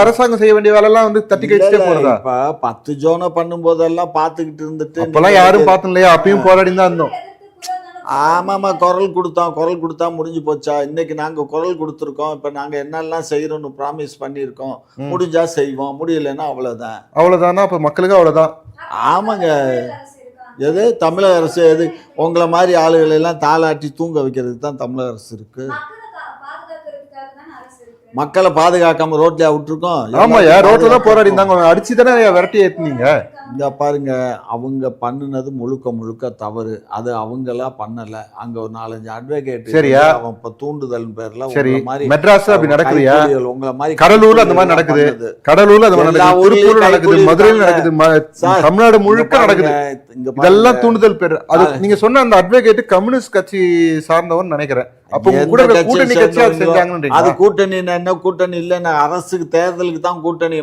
அரசாங்கம் செய்ய வேண்டிய வேலை எல்லாம் வந்து தட்டி கழிச்சுட்டே போறதா? இப்ப 10 ஜோனை பண்ணும் போதெல்லாம் பாத்துக்கிட்டு இருந்துட்டு அப்பெல்லாம் யாரும் பார்த்தோம் இல்லையா? அப்பயும் போராடி தான் இருந்தோம். ஆமாமா, குரல் கொடுத்தா முடிஞ்சு போச்சா? இன்னைக்கு நாங்க குரல் கொடுத்துருக்கோம். இப்ப நாங்க என்னெல்லாம் செய்யறோம்னு ப்ராமிஸ் பண்ணிருக்கோம். முடிஞ்சா செய்வோம், முடியலன்னா அவ்வளவுதான். அவ்வளவுதானா? அப்ப மக்களுக்கு அவ்வளவுதான். ஆமாங்க. எது தமிழக அரசு? எது உங்களை மாதிரி ஆளுகளை எல்லாம் தாளாட்டி தூங்க வைக்கிறதுக்கு தான் தமிழக அரசு இருக்கு. மக்களை பாதுகாக்காம ரோட்லயா விட்டுருக்கோம்? ஆமாயா, ரோட்ல தான் போராடி இருந்தாங்க. அடிச்சு தானே விரட்டி ஏத்துனீங்க. இந்த பாருங்க, அவங்க பண்ணுனது முழுக்க தவறு. அது அவங்களா பண்ணல. அங்க ஒரு 4-5 அட்வொகேட் சரியா, அவன் இப்ப தூண்டுதல் பேர்ல சரி. மாதிரி மெட்ராஸ்ல அப்படி நடக்குதுயா? உங்களை மாதிரி கடலூர்ல அந்த மாதிரி நடக்குது. கடலூர்ல அந்த மாதிரி நடக்குது, திருப்பூர்ல நடக்குது, மதுரையில நடக்குது, தமிழ்நாடு முழுக்க நடக்குது. இதெல்லாம் தூண்டுதல் பேர். அது நீங்க சொன்ன அந்த அட்வொகேட் கம்யூனிஸ்ட் கட்சி சார்ந்தவன் நினைக்கிறேன். அப்ப கூட கூட்டணி கட்சி அது செஞ்சாங்கன்னு. அது கூட்டணி என்ன கூட்டணி இல்லைன்னா அரசுக்கு தேர்தலுக்கு தான் கூட்டணி.